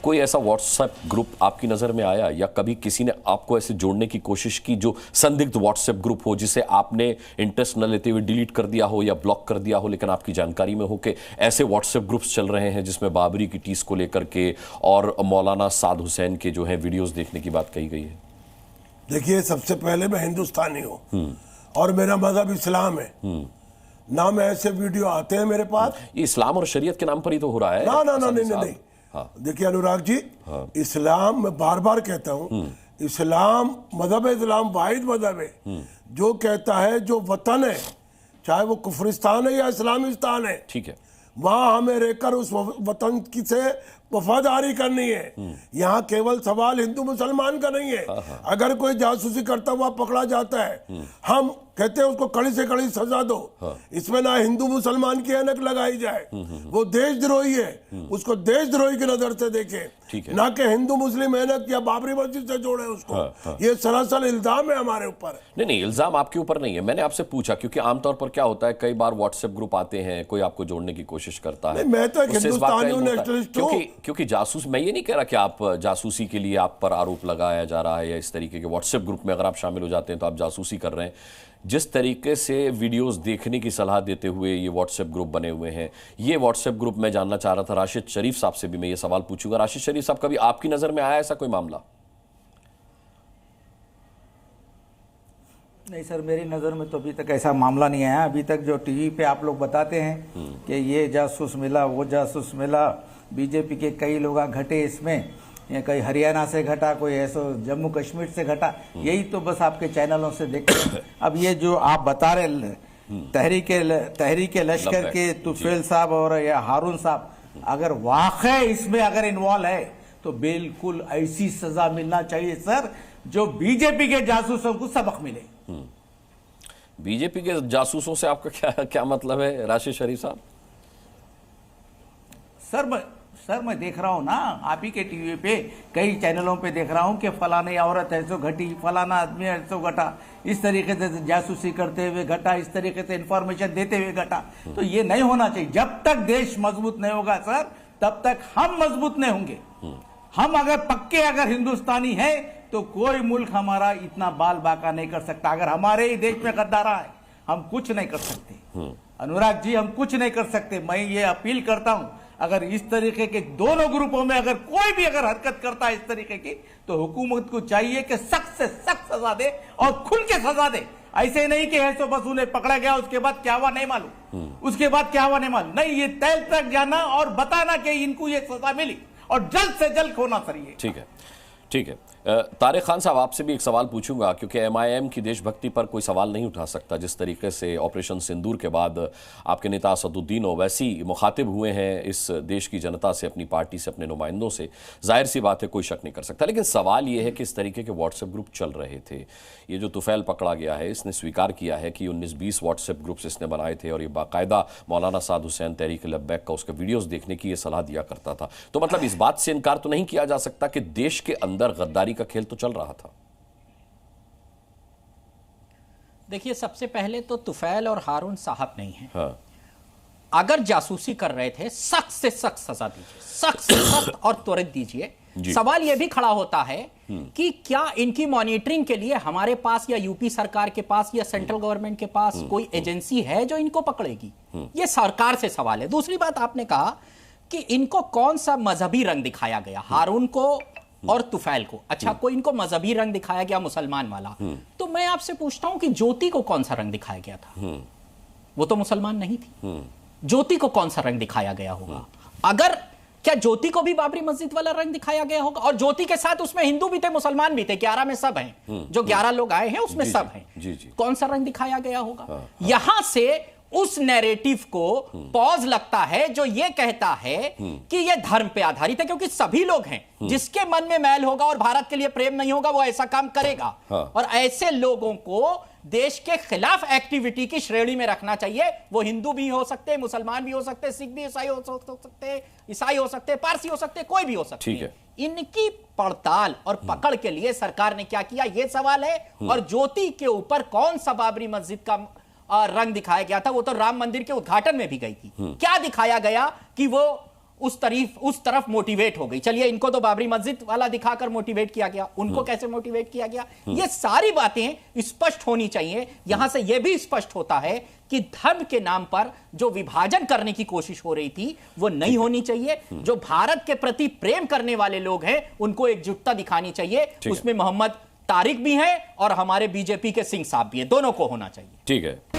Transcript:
कोई ऐसा WhatsApp group आपकी नज़र में आया या कभी किसी ने आपको ऐसे जोड़ने की कोशिश की जो संदिग्ध व्हाट्सएप ग्रुप हो, जिसे आपने इंटरेस्ट न लेते हुए डिलीट कर दिया हो या ब्लॉक कर दिया हो, लेकिन आपकी जानकारी में हो कि ऐसे व्हाट्सएप ग्रुप्स चल रहे हैं जिसमें बाबरी की टीस को लेकर के और मौलाना साद हुसैन के जो है वीडियोस देखने की बात कही गई है? देखिए, सबसे पहले मैं हिंदुस्तानी हूँ और मेरा मजहब इस्लाम है ना। मैं ऐसे वीडियो आते हैं मेरे पास, ये इस्लाम और शरीयत के नाम पर ही तो हो रहा है। ना ना ना, नहीं। हाँ। देखिए अनुराग जी, इस्लाम, मैं बार बार कहता हूँ, इस्लाम मजहब है, इस्लाम वाहिद मजहब है जो कहता है जो वतन है, चाहे वो कुफरिस्तान है या इस्लामिस्तान है, ठीक है, वहां हमें रहकर उस वतन की से वफादारी करनी है। यहाँ केवल सवाल हिंदू मुसलमान का नहीं है। अगर कोई जासूसी करता हुआ पकड़ा जाता है, हम कहते हैं उसको कड़ी से कड़ी सजा दो। इसमें ना हिंदू मुसलमान की ऐनक लगाई जाए, वो देशद्रोही है, उसको देशद्रोही की नजर से देखे, ना कि हिंदू मुस्लिम ऐनक या बाबरी मस्जिद से जोड़े उसको। ये सरासर इल्जाम है हमारे ऊपर। नहीं, इल्जाम आपके ऊपर नहीं है। मैंने आपसे पूछा क्योंकि आमतौर पर क्या होता है, कई बार व्हाट्सएप ग्रुप आते हैं, कोई आपको जोड़ने की कोशिश करता है। मैं तो हिंदुस्तानी हूं, नेशनलिस्ट हूं। क्योंकि जासूस, मैं ये नहीं कह रहा कि आप जासूसी के लिए आप पर आरोप लगाया जा रहा है या इस तरीके के व्हाट्सएप ग्रुप में अगर आप शामिल हो जाते हैं तो आप जासूसी कर रहे हैं। जिस तरीके से वीडियोस देखने की सलाह देते हुए ये व्हाट्सएप ग्रुप बने हुए हैं, ये व्हाट्सएप ग्रुप मैं जानना चाह रहा था, राशिद शरीफ साहब से भी मैं ये सवाल पूछूंगा। राशिद शरीफ साहब, कभी आपकी नजर में आया ऐसा कोई मामला? नहीं सर, मेरी नज़र में तो अभी तक ऐसा मामला नहीं आया। अभी तक जो टीवी पे आप लोग बताते हैं कि ये जासूस मिला, वो जासूस मिला, बीजेपी के कई लोग घटे इसमें, कई हरियाणा से घटा, कोई ऐसा जम्मू कश्मीर से घटा, यही तो बस आपके चैनलों से देखते हैं। अब ये जो आप बता रहे तहरीक लश्कर के तुफैल साहब और या हारून साहब, अगर वाकई इसमें अगर इन्वॉल्व है तो बिल्कुल ऐसी सजा मिलना चाहिए सर जो बीजेपी के जासूसों को सबक मिले। बीजेपी के जासूसों से आपका क्या मतलब है राशिद शरीफ साहब? सर मैं देख रहा हूँ ना, आप ही के टीवी पे कई चैनलों पे देख रहा हूँ कि फलाने औरत ऐसो घटी, फलाना आदमी ऐसो घटा, इस तरीके से जासूसी करते हुए घटा, इस तरीके से इंफॉर्मेशन देते हुए घटा। तो ये नहीं होना चाहिए। जब तक देश मजबूत नहीं होगा सर, तब तक हम मजबूत नहीं होंगे। हम अगर पक्के अगर हिंदुस्तानी हैं तो कोई मुल्क हमारा इतना बाल बाका नहीं कर सकता। अगर हमारे ही देश में गद्दारा है, हम कुछ नहीं कर सकते। अनुराग जी, हम कुछ नहीं कर सकते। मैं ये अपील करता हूं, अगर इस तरीके के दोनों ग्रुपों में अगर कोई भी अगर हरकत करता है इस तरीके की, तो हुकूमत को चाहिए कि सख्त से सख्त सजा दे और खुल के सजा दे। ऐसे नहीं कि है तो बस उन्हें पकड़ा गया, उसके बाद क्या हुआ नहीं मालूम, उसके बाद क्या हुआ नहीं मालूम। नहीं, ये तय तक जाना और बताना कि इनको ये सजा मिली और जल्द से जल्द होना चाहिए। ठीक है। तारिक खान साहब, आपसे भी एक सवाल पूछूंगा क्योंकि MIM की देशभक्ति पर कोई सवाल नहीं उठा सकता। जिस तरीके से ऑपरेशन सिंदूर के बाद आपके नेता असदुद्दीन ओवैसी मुखातिब हुए हैं इस देश की जनता से, अपनी पार्टी से, अपने नुमाइंदों से, जाहिर सी बात है कोई शक नहीं कर सकता। लेकिन सवाल ये है कि इस तरीके के व्हाट्सएप ग्रुप चल रहे थे। ये जो तुफैल पकड़ा गया है, इसने स्वीकार किया है कि 19-20 व्हाट्सएप ग्रुप्स इसने बनाए थे और ये बाकायदा मौलाना साद हुसैन तहरीक लब्बैक का उसके वीडियोज़ देखने की ये सलाह दिया करता था। तो मतलब इस बात से इनकार तो नहीं किया जा सकता कि देश के अंदर गद्दारी का खेल तो चल रहा था। देखिए, सबसे पहले तो तुफैल और हारून साहब नहीं है। हाँ। अगर जासूसी कर रहे थे, सख्त से सख्त सजा दीजिए, सख्त से सख्त और त्वरित दीजिए। सवाल यह भी खड़ा होता है कि क्या इनकी मॉनिटरिंग के लिए हमारे पास या यूपी सरकार के पास या सेंट्रल गवर्नमेंट के पास कोई एजेंसी है जो इनको पकड़ेगी? यह सरकार से सवाल है। दूसरी बात, आपने कहा कि इनको कौन सा मजहबी रंग दिखाया गया, हारून को और तुफैल को। अच्छा, कोई इनको मजहबी रंग दिखाया गया मुसलमान वाला, तो मैं आपसे पूछता हूं कि ज्योति को कौन सा रंग दिखाया गया था? वो तो मुसलमान नहीं थी। ज्योति को कौन सा रंग दिखाया गया होगा? अगर क्या ज्योति को भी बाबरी मस्जिद वाला रंग दिखाया गया होगा? और ज्योति के साथ उसमें हिंदू भी थे, मुसलमान भी थे, 11 में सब हैं, जो 11 लोग आए हैं उसमें सब हैं। कौन सा रंग दिखाया गया होगा? यहां से उस नैरेटिव को पॉज लगता है जो ये कहता है कि ये धर्म पे आधारित है, क्योंकि सभी लोग हैं। जिसके मन में मैल होगा और भारत के लिए प्रेम नहीं होगा, वो ऐसा काम करेगा। और ऐसे लोगों को देश के खिलाफ एक्टिविटी की श्रेणी में रखना चाहिए। वो हिंदू भी हो सकते, मुसलमान भी हो सकते, सिख भी ईसाई हो सकते, ईसाई हो सकते, पारसी हो सकते, कोई भी हो सकते हैं। इनकी पड़ताल और पकड़ के लिए सरकार ने क्या किया, यह सवाल है। और ज्योति के ऊपर कौन सा बाबरी मस्जिद का रंग दिखाया गया था? वो तो राम मंदिर के उद्घाटन में भी गई थी। क्या दिखाया गया कि वो उस तरफ मोटिवेट हो गई। चलिए, इनको तो बाबरी मस्जिद वाला दिखाकर मोटिवेट किया गया, उनको कैसे मोटिवेट किया गया, ये सारी बातें स्पष्ट होनी चाहिए। यहां से यह भी स्पष्ट होता है कि धर्म के नाम पर जो विभाजन करने की कोशिश हो रही थी वो नहीं होनी चाहिए। जो भारत के प्रति प्रेम करने वाले लोग हैं उनको एकजुटता दिखानी चाहिए। उसमें मोहम्मद तारिक भी हैं और हमारे बीजेपी के सिंह साहब भी हैं, दोनों को होना चाहिए। ठीक है।